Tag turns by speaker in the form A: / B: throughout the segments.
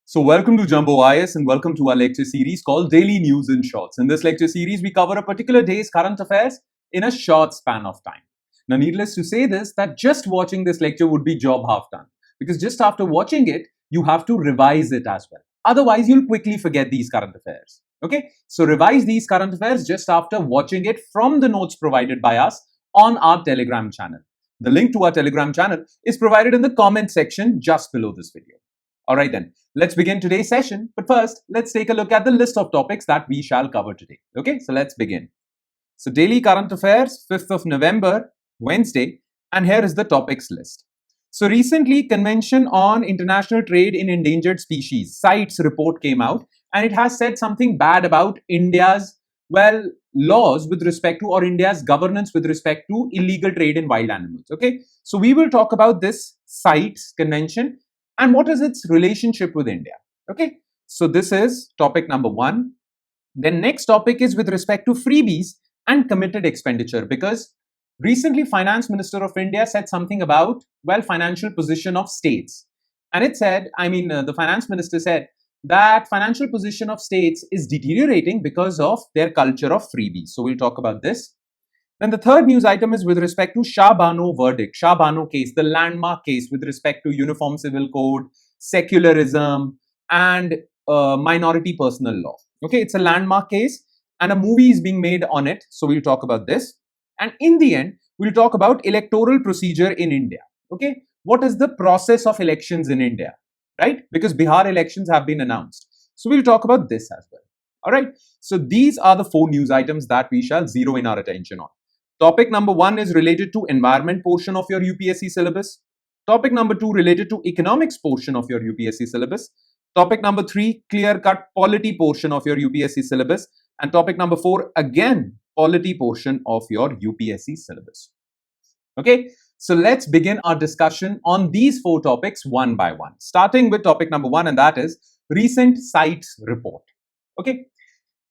A: So welcome to Jumbo IS and welcome to our lecture series called Daily News in Shorts. In this lecture series, we cover a particular day's current affairs in a short span of time. Now, needless to say that just watching this lecture would be job half done, because just after watching it, you have to revise it as well. Otherwise, you'll quickly forget these current affairs. Okay, so revise these current affairs just after watching it from the notes provided by us on our Telegram channel. The link to our Telegram channel is provided in the comment section just below this video. Alright then, let's begin today's session. But first, let's take a look at the list of topics that we shall cover today. Okay, so let's begin. So daily current affairs, 5th of November, Wednesday, and here is the topics list. So recently, Convention on International Trade in Endangered Species, CITES report came out, and it has said something bad about India's, laws with respect to, or India's governance with respect to illegal trade in wild animals. Okay, so we will talk about this CITES convention and what is its relationship with India. Okay, so this is topic number one. The next topic is with respect to freebies and committed expenditure, because recently Finance Minister of India said something about, financial position of states. And it said, the Finance Minister said that financial position of states is deteriorating because of their culture of freebies. So we'll talk about this. Then the third news item is with respect to Shah Bano verdict, Shah Bano case, the landmark case with respect to Uniform Civil Code, secularism, and minority personal law. Okay, it's a landmark case and a movie is being made on it. So we'll talk about this. And in the end, we'll talk about electoral procedure in India. Okay, what is the process of elections in India, right? Because Bihar elections have been announced. So we'll talk about this as well. All right, so these are the four news items that we shall zero in our attention on. Topic number one is related to environment portion of your UPSC syllabus. Topic number two related to economics portion of your UPSC syllabus. Topic number three, clear-cut polity portion of your UPSC syllabus. And topic number four, again, polity portion of your UPSC syllabus. Okay, so let's begin our discussion on these four topics one by one, starting with topic number one, and that is recent CITES report. Okay.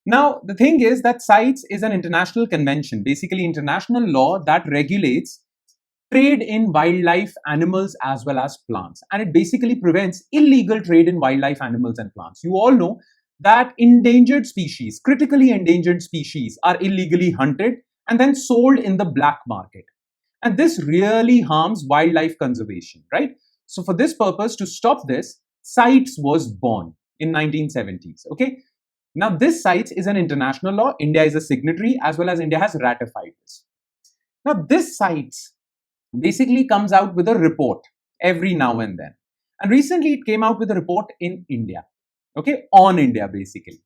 A: Now, the thing is that CITES is an international convention, basically international law that regulates trade in wildlife, animals, as well as plants. And it basically prevents illegal trade in wildlife, animals, and plants. You all know that endangered species, critically endangered species, are illegally hunted and then sold in the black market. And this really harms wildlife conservation, right? So for this purpose, to stop this, CITES was born in 1970s, okay? Now, this CITES is an international law. India is a signatory, as well as India has ratified this. Now, this CITES basically comes out with a report every now and then. And recently, it came out with a report in India, okay, on India, basically.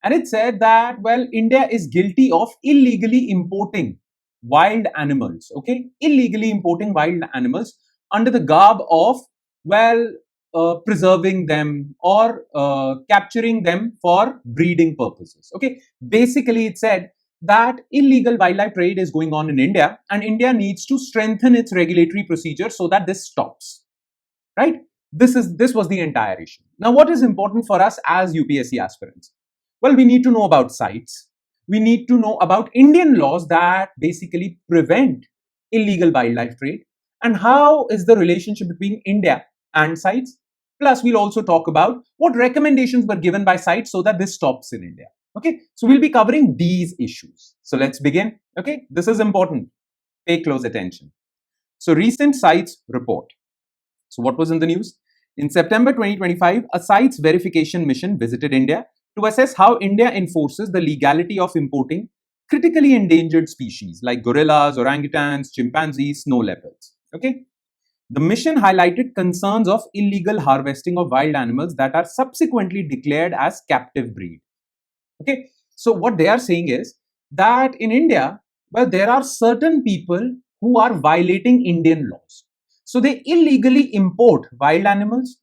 A: And it said that, India is guilty of illegally importing wild animals, okay, illegally importing wild animals under the garb of, preserving them or capturing them for breeding purposes. Okay, basically it said that illegal wildlife trade is going on in India and India needs to strengthen its regulatory procedure so that this stops. Right? This was the entire issue. Now, what is important for us as UPSC aspirants? Well, we need to know about CITES. We need to know about Indian laws that basically prevent illegal wildlife trade, and how is the relationship between India and CITES. Plus, we'll also talk about what recommendations were given by CITES so that this stops in India. Okay, so we'll be covering these issues. So let's begin. Okay, this is important. Pay close attention. So recent CITES report. So what was in the news? In September 2025, a CITES verification mission visited India to assess how India enforces the legality of importing critically endangered species like gorillas, orangutans, chimpanzees, snow leopards. Okay. The mission highlighted concerns of illegal harvesting of wild animals that are subsequently declared as captive breed. Okay, so what they are saying is that in India, there are certain people who are violating Indian laws. So they illegally import wild animals,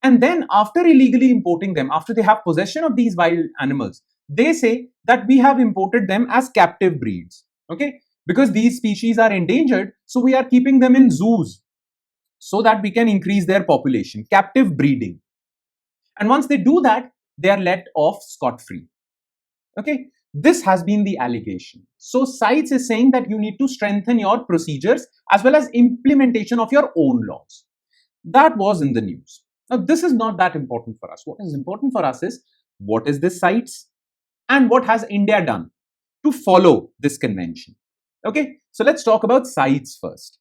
A: and then after illegally importing them, after they have possession of these wild animals, they say that we have imported them as captive breeds. Okay, because these species are endangered, so we are keeping them in zoos so that we can increase their population, captive breeding. And once they do that, they are let off scot-free. Okay, this has been the allegation. So CITES is saying that you need to strengthen your procedures as well as implementation of your own laws. That was in the news. Now, this is not that important for us. What is important for us is what is this CITES and what has India done to follow this convention. Okay, so let's talk about CITES first.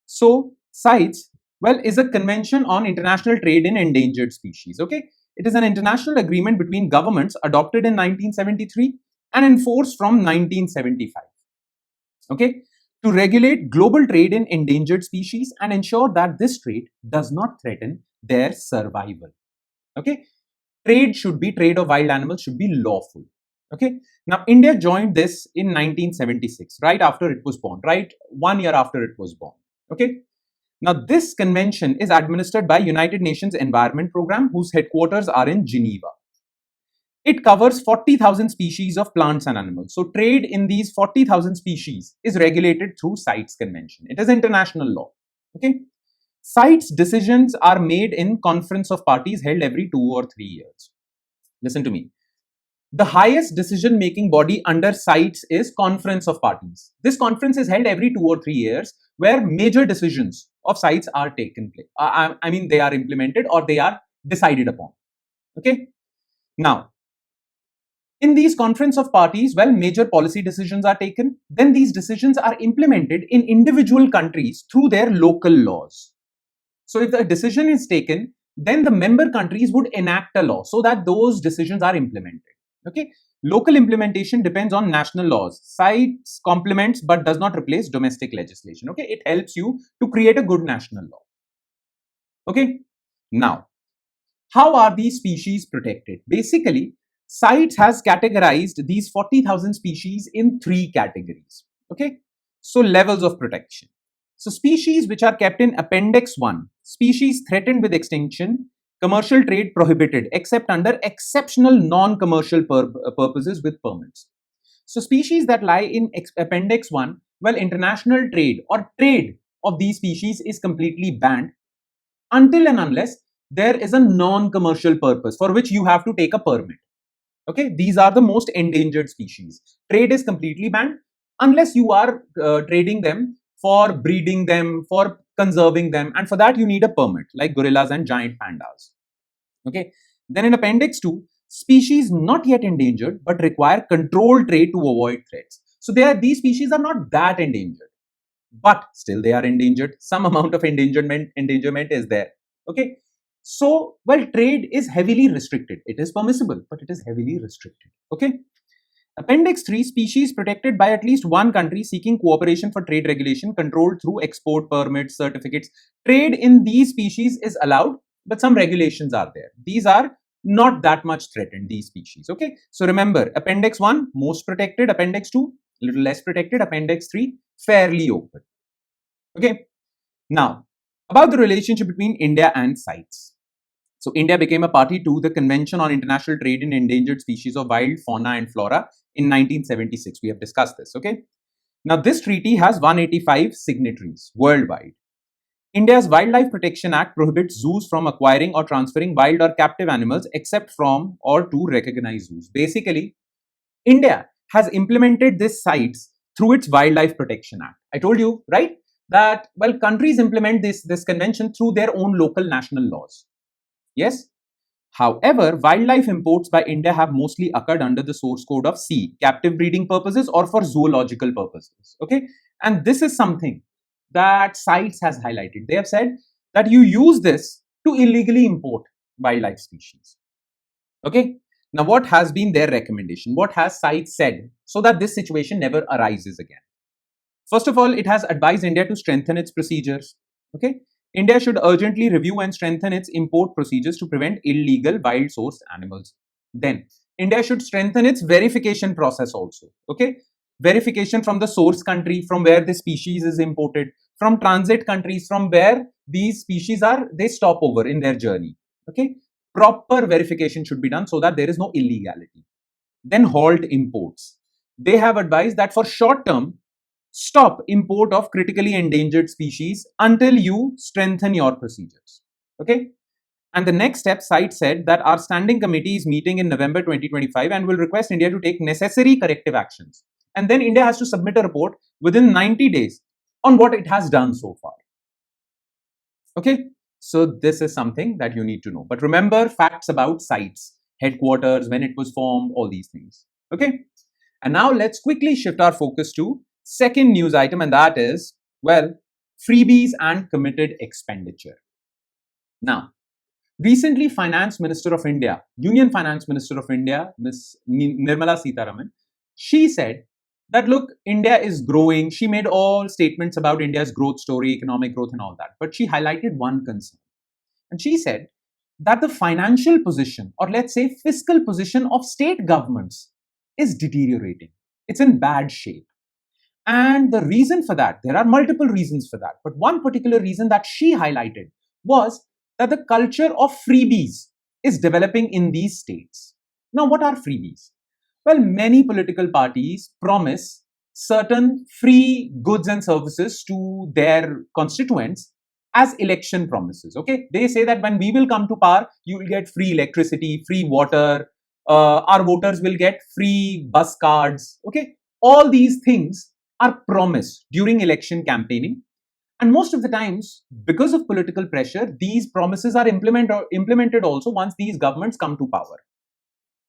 A: So, CITES, well, is a convention on international trade in endangered species. Okay, it is an international agreement between governments adopted in 1973 and enforced from 1975. Okay, to regulate global trade in endangered species and ensure that this trade does not threaten their survival. Okay, trade of wild animals should be lawful. Okay, now India joined this in 1976, right after it was born, right 1 year after it was born. Okay, now this convention is administered by United Nations Environment Program, whose headquarters are in Geneva. It covers 40,000 species of plants and animals. So trade in these 40,000 species is regulated through CITES convention. It is international law. Okay, CITES decisions are made in conference of parties held every 2 or 3 years. Listen to me. The highest decision-making body under CITES is Conference of Parties. This conference is held every 2 or 3 years, where major decisions of CITES are taken place. I mean, they are implemented or they are decided upon. Okay. Now, in these Conference of Parties, well, major policy decisions are taken. Then these decisions are implemented in individual countries through their local laws. So if the decision is taken, then the member countries would enact a law so that those decisions are implemented. Okay, local implementation depends on national laws. CITES complements but does not replace domestic legislation. Okay, it helps you to create a good national law. Okay, now, how are these species protected? Basically, CITES has categorized these 40,000 species in 3 categories. Okay, so levels of protection. So species which are kept in Appendix 1, species threatened with extinction, commercial trade prohibited except under exceptional non-commercial purposes with permits. So species that lie in Appendix 1, well, international trade or trade of these species is completely banned until and unless there is a non-commercial purpose for which you have to take a permit. Okay, these are the most endangered species. Trade is completely banned unless you are trading them for breeding them, for conserving them, and for that you need a permit, like gorillas and giant pandas. Okay, then in Appendix 2, species not yet endangered but require controlled trade to avoid threats. So these species are not that endangered, but still they are endangered. Some amount of endangerment is there. Okay, so well, trade is heavily restricted. It is permissible, but it is heavily restricted. Okay. Appendix 3, species protected by at least one country seeking cooperation for trade regulation controlled through export permits, certificates. Trade in these species is allowed, but some regulations are there. These are not that much threatened, these species. Okay, so remember, Appendix 1, most protected. Appendix 2, little less protected. Appendix 3, fairly open. Okay, now, about the relationship between India and CITES. So India became a party to the Convention on International Trade in Endangered Species of Wild Fauna and Flora in 1976. We have discussed this, okay? Now, this treaty has 185 signatories worldwide. India's Wildlife Protection Act prohibits zoos from acquiring or transferring wild or captive animals except from or to recognized zoos. Basically, India has implemented this CITES through its Wildlife Protection Act. I told you, right, that, well, countries implement this convention through their own local national laws. Yes. However, wildlife imports by India have mostly occurred under the source code of C, captive breeding purposes or for zoological purposes. Okay. And this is something that CITES has highlighted. They have said that you use this to illegally import wildlife species. Okay. Now, what has been their recommendation? What has CITES said so that this situation never arises again? First of all, it has advised India to strengthen its procedures. Okay. India should urgently review and strengthen its import procedures to prevent illegal wild sourced animals. Then, India should strengthen its verification process also. Okay, verification from the source country from where the species is imported, from transit countries from where these species they stop over in their journey. Okay, proper verification should be done so that there is no illegality. Then halt imports. They have advised that for short term, stop import of critically endangered species until you strengthen your procedures. Okay. And the next step, CITES said that our standing committee is meeting in November 2025 and will request India to take necessary corrective actions. And then India has to submit a report within 90 days on what it has done so far. Okay. So this is something that you need to know. But remember facts about CITES, headquarters, when it was formed, all these things. Okay. And now let's quickly shift our focus to second news item, and that is, well, freebies and committed expenditure. Now, recently, Finance Minister of India, Union Finance Minister of India, Ms. Nirmala Sitharaman, she said that look, India is growing. She made all statements about India's growth story, economic growth, and all that. But she highlighted one concern. And she said that the financial position, or let's say fiscal position of state governments, is deteriorating. It's in bad shape. And the reason for that, there are multiple reasons for that. But one particular reason that she highlighted was that the culture of freebies is developing in these states. Now, what are freebies? Well, many political parties promise certain free goods and services to their constituents as election promises. Okay, they say that when we will come to power, you will get free electricity, free water, our voters will get free bus cards. Okay, all these things are promised during election campaigning. And most of the times, because of political pressure, these promises are implemented also once these governments come to power.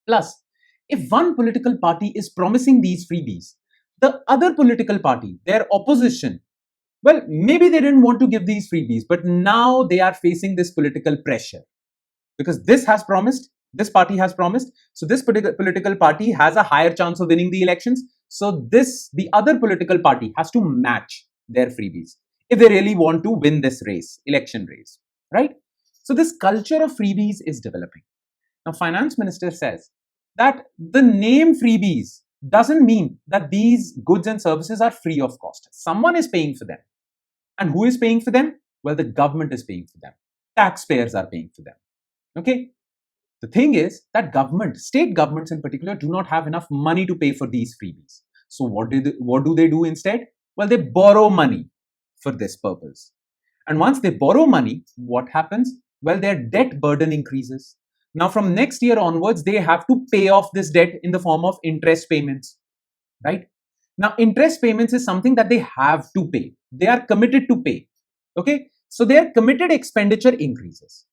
A: Plus, if one political party is promising these freebies, the other political party, their opposition, well, maybe they didn't want to give these freebies, but now they are facing this political pressure because this party has promised, so this political party has a higher chance of winning the elections. So the other political party has to match their freebies if they really want to win this election race, right? So this culture of freebies is developing. Now, Finance Minister says that the name freebies doesn't mean that these goods and services are free of cost. Someone is paying for them. And who is paying for them? Well, the government is paying for them. Taxpayers are paying for them. Okay? The thing is that state governments in particular, do not have enough money to pay for these freebies. So what do they do instead? Well, they borrow money for this purpose. And once they borrow money, what happens? Well, their debt burden increases. Now, from next year onwards, they have to pay off this debt in the form of interest payments, right? Now, interest payments is something that they have to pay. They are committed to pay. Okay? So their committed expenditure increases.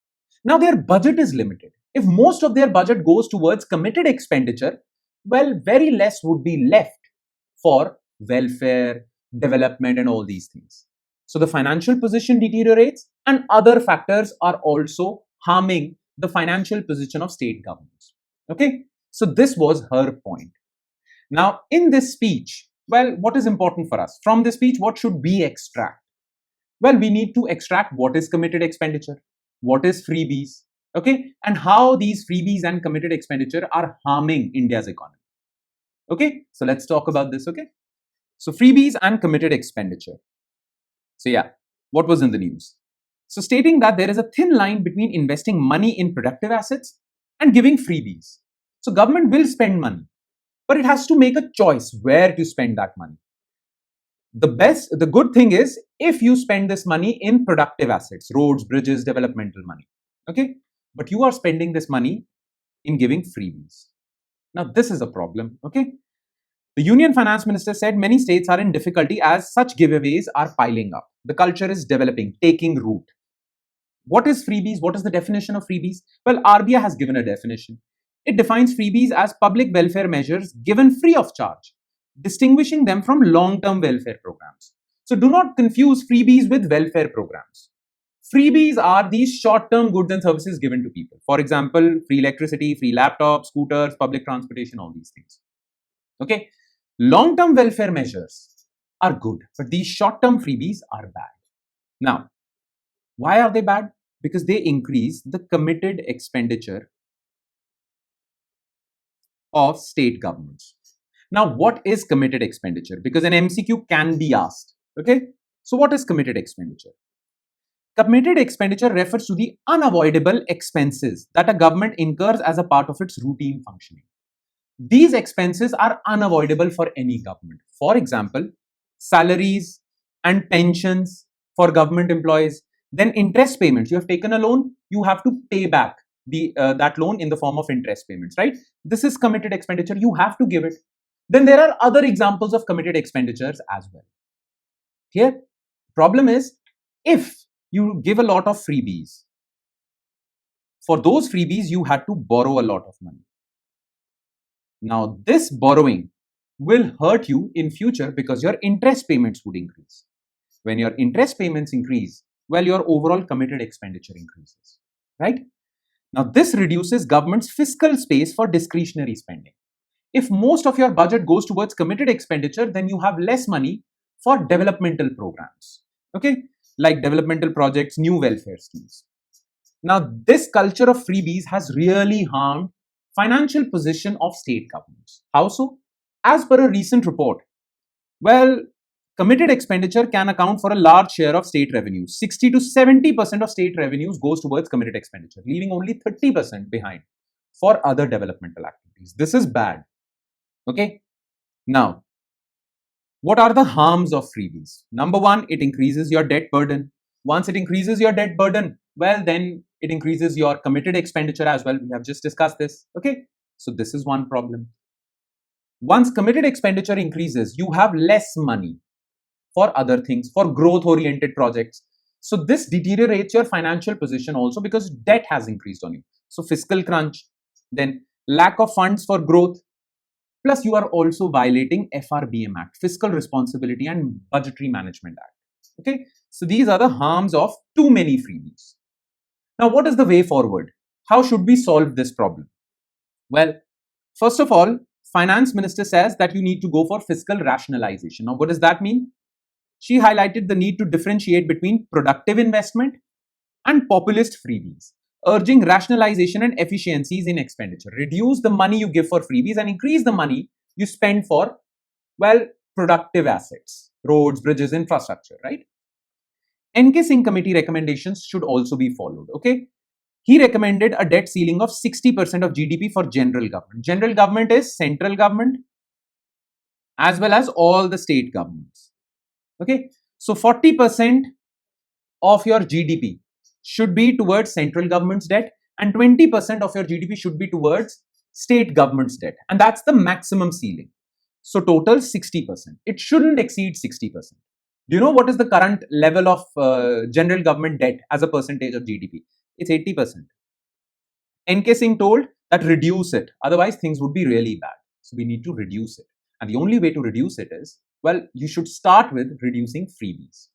A: Now, their budget is limited. If most of their budget goes towards committed expenditure, well, very less would be left for welfare, development, and all these things. So the financial position deteriorates, and other factors are also harming the financial position of state governments. Okay? So this was her point. Now, in this speech, well, what is important for us? From this speech, what should we extract? Well, we need to extract what is committed expenditure, what is freebies, okay, and how these freebies and committed expenditure are harming India's economy. Okay, so let's talk about this, okay? So freebies and committed expenditure. So yeah, what was in the news? So stating that there is a thin line between investing money in productive assets and giving freebies. So government will spend money, but it has to make a choice where to spend that money. The good thing is if you spend this money in productive assets, roads, bridges, developmental money, okay? But you are spending this money in giving freebies. Now, this is a problem, okay? The Union Finance Minister said many states are in difficulty as such giveaways are piling up. The culture is developing, taking root. What is freebies? What is the definition of freebies? Well, RBI has given a definition. It defines freebies as public welfare measures given free of charge, distinguishing them from long-term welfare programs. So do not confuse freebies with welfare programs. Freebies are these short-term goods and services given to people. For example, free electricity, free laptops, scooters, public transportation, all these things. Okay? Long-term welfare measures are good, but these short-term freebies are bad. Now, why are they bad? Because they increase the committed expenditure of state governments. Now, what is committed expenditure? Because an MCQ can be asked. Okay? So what is committed expenditure? Committed expenditure refers to the unavoidable expenses that a government incurs as a part of its routine functioning. These expenses are unavoidable for any government. For example, salaries and pensions for government employees, then interest payments. You have taken a loan, you have to pay back that loan in the form of interest payments, right? This is committed expenditure. You have to give it. Then there are other examples of committed expenditures as well. Here, problem is if you give a lot of freebies. For those freebies, you had to borrow a lot of money. Now, this borrowing will hurt you in future because your interest payments would increase. When your interest payments increase, well, your overall committed expenditure increases, right? Now, this reduces government's fiscal space for discretionary spending. If most of your budget goes towards committed expenditure, then you have less money for developmental programs, okay, like developmental projects, new welfare schemes. Now, this culture of freebies has really harmed financial position of state governments. How so? As per a recent report, well, committed expenditure can account for a large share of state revenues. 60 to 70% of state revenues goes towards committed expenditure, leaving only 30% behind for other developmental activities. This is bad. Okay. Now, what are the harms of freebies? Number one, it increases your debt burden. Once it increases your debt burden, well, then it increases your committed expenditure as well. We have just discussed this. Okay. So this is one problem. Once committed expenditure increases, you have less money for other things, for growth oriented projects. So this deteriorates your financial position also because debt has increased on you. So fiscal crunch, then lack of funds for growth. Plus, you are also violating FRBM Act, Fiscal Responsibility and Budgetary Management Act. Okay, so these are the harms of too many freebies. Now, what is the way forward? How should we solve this problem? Well, first of all, Finance Minister says that you need to go for fiscal rationalization. Now, what does that mean? She highlighted the need to differentiate between productive investment and populist freebies, urging rationalization and efficiencies in expenditure. Reduce the money you give for freebies and increase the money you spend for, well, productive assets, roads, bridges, infrastructure, right? NK Singh committee recommendations should also be followed, okay? He recommended a debt ceiling of 60% of GDP for general government. General government is central government as well as all the state governments, okay? So 40% of your GDP should be towards central government's debt and 20% of your GDP should be towards state government's debt. And that's the maximum ceiling. So total 60%. It shouldn't exceed 60%. Do you know what is the current level of general government debt as a percentage of GDP? It's 80%. NK Singh told that reduce it. Otherwise, things would be really bad. So we need to reduce it. And the only way to reduce it is, well, you should start with reducing freebies.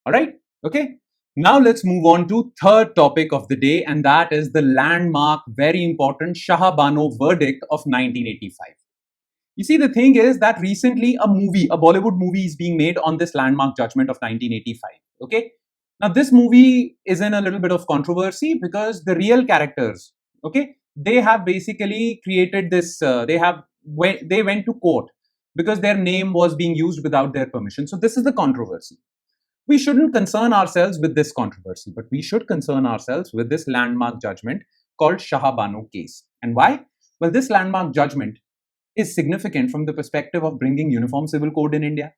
A: All right. Okay. Now let's move on to third topic of the day, and that is the landmark, very important Shah Bano verdict of 1985. You see, the thing is that recently a Bollywood movie is being made on this landmark judgment of 1985. Okay. Now this movie is in a little bit of controversy because the real characters, okay, they have basically created this, they went to court because their name was being used without their permission. So this is the controversy. We shouldn't concern ourselves with this controversy, but we should concern ourselves with this landmark judgment called Shah Bano case. And why? Well, this landmark judgment is significant from the perspective of bringing uniform civil code in India,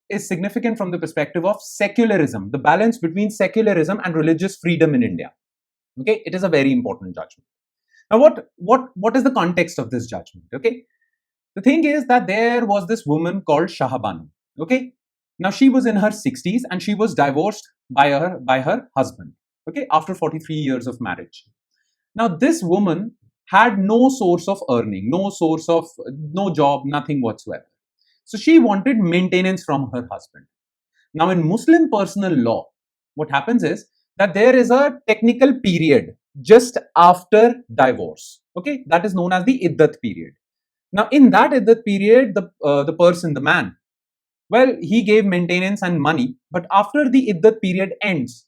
A: is significant from the perspective of secularism, the balance between secularism and religious freedom in India. Okay, it is a very important judgment. Now, what is the context of this judgment? Okay, the thing is that there was this woman called Shah Bano. Okay, now she was in her 60s and she was divorced by her husband. Okay, after 43 years of marriage. Now this woman had no source of earning, no job, nothing whatsoever. So she wanted maintenance from her husband. Now in Muslim personal law, what happens is that there is a technical period just after divorce. Okay, that is known as the iddat period. Now in that iddat period, the person, the man, well, he gave maintenance and money, but after the iddat period ends,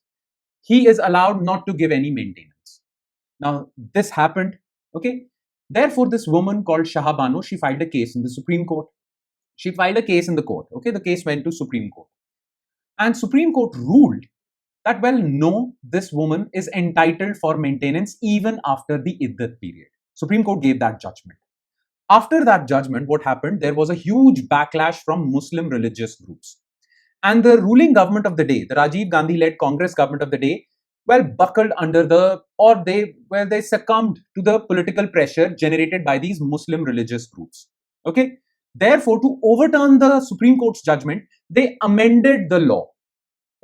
A: he is allowed not to give any maintenance. Now this happened. Okay, therefore this woman called Shah Bano, she filed a case in the Supreme Court. She filed a case in the court. Okay, the case went to Supreme Court. And Supreme Court ruled that, well, no, this woman is entitled for maintenance even after the iddat period. Supreme Court gave that judgment. After that judgment, what happened? There was a huge backlash from Muslim religious groups. And the ruling government of the day, the Rajiv Gandhi-led Congress government of the day, well, buckled under they succumbed to the political pressure generated by these Muslim religious groups. Okay. Therefore, to overturn the Supreme Court's judgment, they amended the law.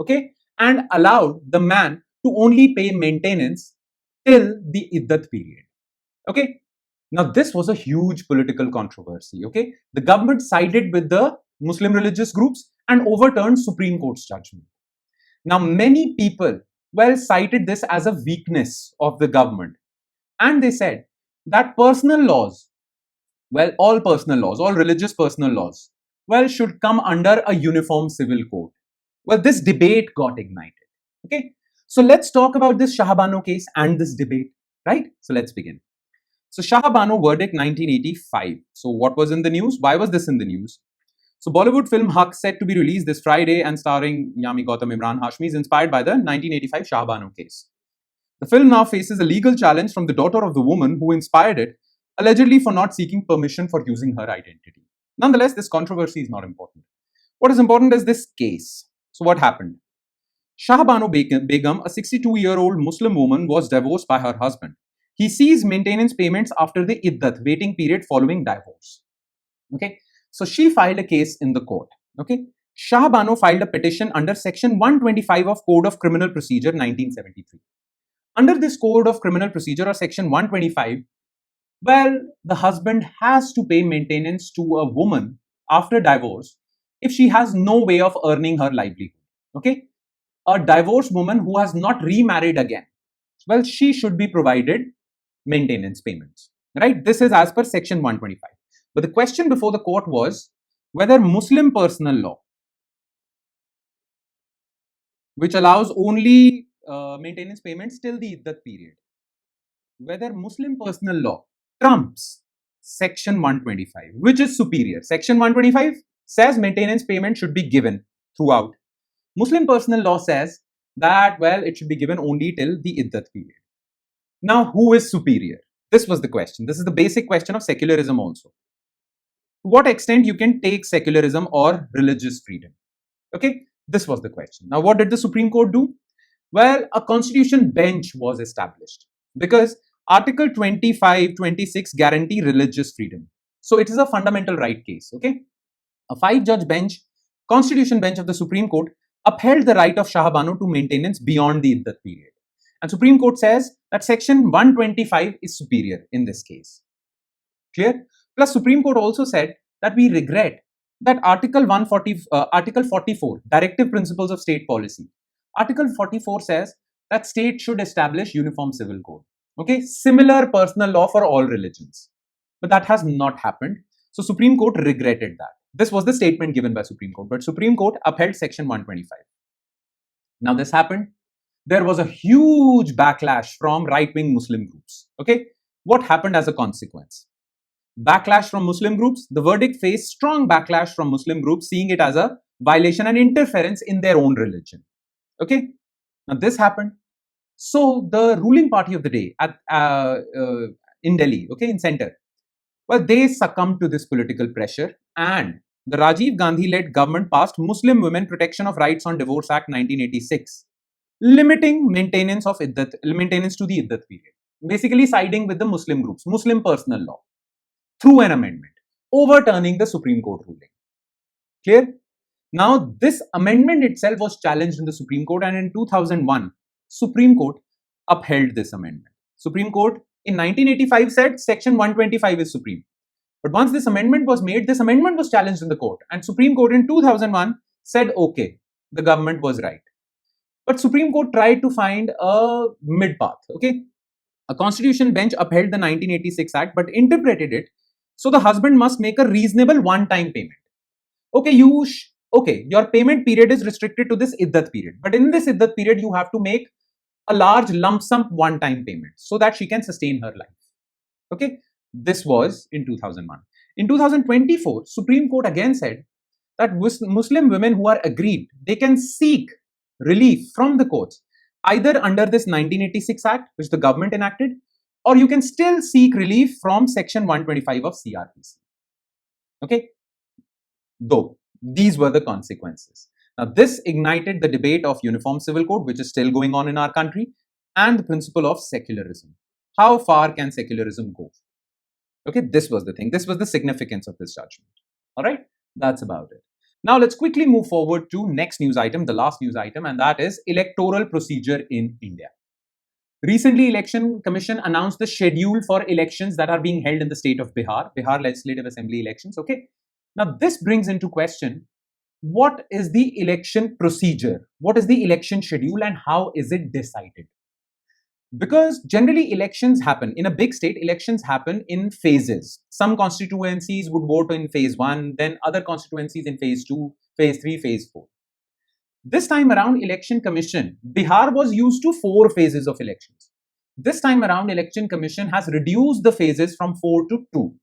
A: Okay. and allowed the man to only pay maintenance till the iddat period. Okay. Now, this was a huge political controversy. Okay. The government sided with the Muslim religious groups and overturned Supreme Court's judgment. Now, many people, well, cited this as a weakness of the government. And they said that personal laws, well, all personal laws, all religious personal laws, well, should come under a uniform civil code. Well, this debate got ignited. Okay. So let's talk about this Shah Bano case and this debate, right? So let's begin. So Shah Bano verdict 1985. So what was in the news? Why was this in the news? So Bollywood film Haq, set to be released this Friday and starring Yami Gautam Imran Hashmi, is inspired by the 1985 Shah Bano case. The film now faces a legal challenge from the daughter of the woman who inspired it, allegedly for not seeking permission for using her identity. Nonetheless, this controversy is not important. What is important is this case. So what happened? Shah Bano Begum, a 62-year-old Muslim woman, was divorced by her husband. He seized maintenance payments after the iddat, waiting period following divorce. Okay, so she filed a case in the court. Okay, Shah Bano filed a petition under Section 125 of Code of Criminal Procedure 1973. Under this Code of Criminal Procedure or Section 125, well, the husband has to pay maintenance to a woman after divorce if she has no way of earning her livelihood. Okay, a divorced woman who has not remarried again, well, she should be provided maintenance payments, right? This is as per Section 125. But the question before the court was whether Muslim personal law, which allows only maintenance payments till the iddat period, whether Muslim personal law trumps Section 125, which is superior. Section 125 says maintenance payment should be given throughout. Muslim personal law says that, well, it should be given only till the iddat period. Now, who is superior? This was the question. This is the basic question of secularism also. To what extent you can take secularism or religious freedom? Okay, this was the question. Now, what did the Supreme Court do? Well, a constitution bench was established because Article 25, 26 guarantee religious freedom. So, it is a fundamental right case. Okay, a 5-judge bench, constitution bench of the Supreme Court, upheld the right of Shah Bano to maintenance beyond the iddat period. And Supreme Court says that Section 125 is superior in this case. Clear? Plus, Supreme Court also said that we regret that Article 44, Directive Principles of State Policy. Article 44 says that state should establish uniform civil code. Okay, similar personal law for all religions. But that has not happened. So Supreme Court regretted that. This was the statement given by Supreme Court. But Supreme Court upheld Section 125. Now this happened. There was a huge backlash from right-wing Muslim groups. Okay, what happened as a consequence? Backlash from Muslim groups. The verdict faced strong backlash from Muslim groups, seeing it as a violation and interference in their own religion. Okay, now this happened. So the ruling party of the day in Delhi, okay, in center, well, they succumbed to this political pressure, and the Rajiv Gandhi-led government passed Muslim Women Protection of Rights on Divorce Act 1986. Limiting maintenance to the iddat period, basically siding with the Muslim groups, Muslim personal law, through an amendment, overturning the Supreme Court ruling. Clear? Now, this amendment itself was challenged in the Supreme Court, and in 2001, Supreme Court upheld this amendment. Supreme Court in 1985 said Section 125 is supreme. But once this amendment was made, this amendment was challenged in the court, and Supreme Court in 2001 said, okay, the government was right. But Supreme Court tried to find a mid path. Okay, a constitution bench upheld the 1986 Act but interpreted it so the husband must make a reasonable one-time payment. Okay, your payment period is restricted to this iddat period, but in this iddat period you have to make a large lump sum one-time payment so that she can sustain her life. Okay, this was in 2001. In 2024, Supreme Court again said that Muslim women who are aggrieved, they can seek relief from the courts either under this 1986 Act, which the government enacted, or you can still seek relief from Section 125 of CRPC. Okay, though these were the consequences. Now, this ignited the debate of Uniform Civil Code, which is still going on in our country, and the principle of secularism. How far can secularism go? Okay, this was the thing. This was the significance of this judgment. All right, that's about it. Now let's quickly move forward to next news item, the last news item, and that is electoral procedure in India. Recently, Election Commission announced the schedule for elections that are being held in the state of Bihar Legislative Assembly elections. Okay. Now this brings into question, what is the election procedure? What is the election schedule and how is it decided? Because generally elections happen in a big state, elections happen in phases. Some constituencies would vote in phase 1, then other constituencies in phase 2, phase 3, phase 4. This time around, Election Commission, Bihar was used to 4 phases of elections. This time around, Election Commission has reduced the phases from 4 to 2.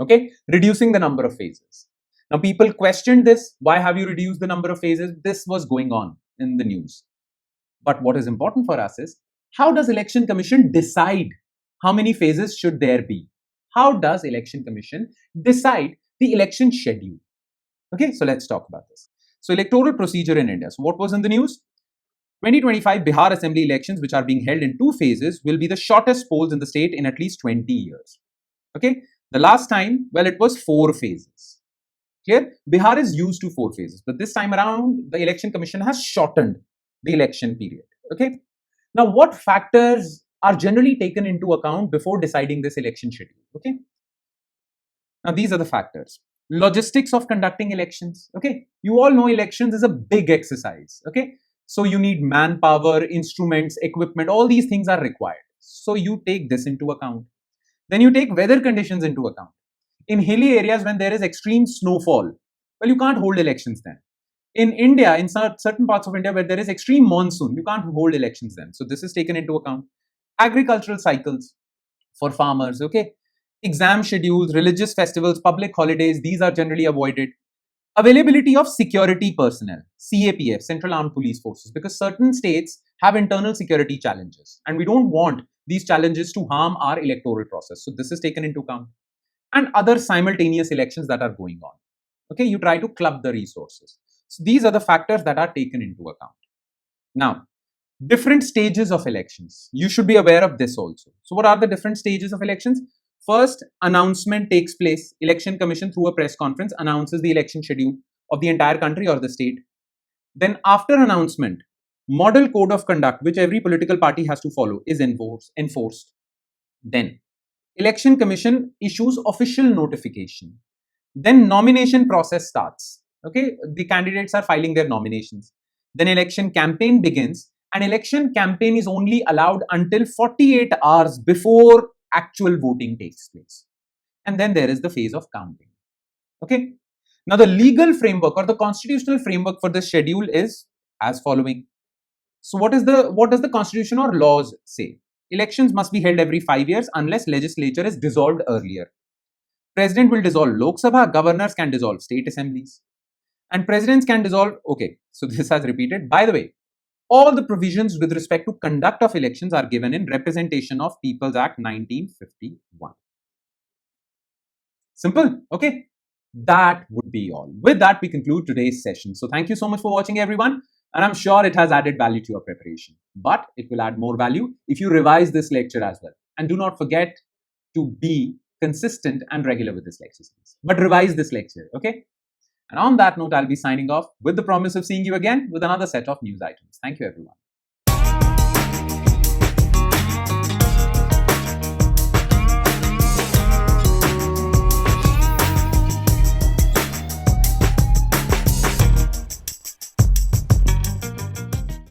A: Okay, reducing the number of phases. Now people questioned this. Why have you reduced the number of phases? This was going on in the news. But what is important for us is, how does Election Commission decide how many phases should there be? How does Election Commission decide the election schedule? Okay, so let's talk about this. So electoral procedure in India. So what was in the news? 2025 Bihar Assembly elections, which are being held in 2 phases, will be the shortest polls in the state in at least 20 years. Okay, the last time, well, it was 4 phases. Clear? Bihar is used to 4 phases, but this time around, the Election Commission has shortened the election period. Okay. Now, what factors are generally taken into account before deciding this election schedule? Okay. Now, these are the factors. Logistics of conducting elections. Okay. You all know elections is a big exercise. Okay. So you need manpower, instruments, equipment, all these things are required. So you take this into account. Then you take weather conditions into account. In hilly areas, when there is extreme snowfall, well, you can't hold elections then. In India, in certain parts of India where there is extreme monsoon, you can't hold elections then. So this is taken into account. Agricultural cycles for farmers, okay? Exam schedules, religious festivals, public holidays, these are generally avoided. Availability of security personnel, CAPF, Central Armed Police Forces, because certain states have internal security challenges and we don't want these challenges to harm our electoral process. So this is taken into account. And other simultaneous elections that are going on. Okay, you try to club the resources. So these are the factors that are taken into account. Now, different stages of elections. You should be aware of this also. So what are the different stages of elections? First, announcement takes place. Election Commission through a press conference announces the election schedule of the entire country or the state. Then after announcement, model code of conduct, which every political party has to follow, is enforced. Then Election Commission issues official notification. Then nomination process starts. Okay, the candidates are filing their nominations. Then election campaign begins, and election campaign is only allowed until 48 hours before actual voting takes place. And then there is the phase of counting. Okay. Now the legal framework or the constitutional framework for this schedule is as following. So what does the constitution or laws say? Elections must be held every 5 years unless legislature is dissolved earlier. President will dissolve Lok Sabha, governors can dissolve state assemblies, and presidents can dissolve. Okay, so this has repeated. By the way, all the provisions with respect to conduct of elections are given in Representation of People's Act 1951. Simple. Okay, that would be all. With that, we conclude today's session. So thank you so much for watching, everyone. And I'm sure it has added value to your preparation. But it will add more value if you revise this lecture as well. And do not forget to be consistent and regular with this lecture series. But revise this lecture, okay? And on that note, I'll be signing off with the promise of seeing you again with another set of news items. Thank you, everyone.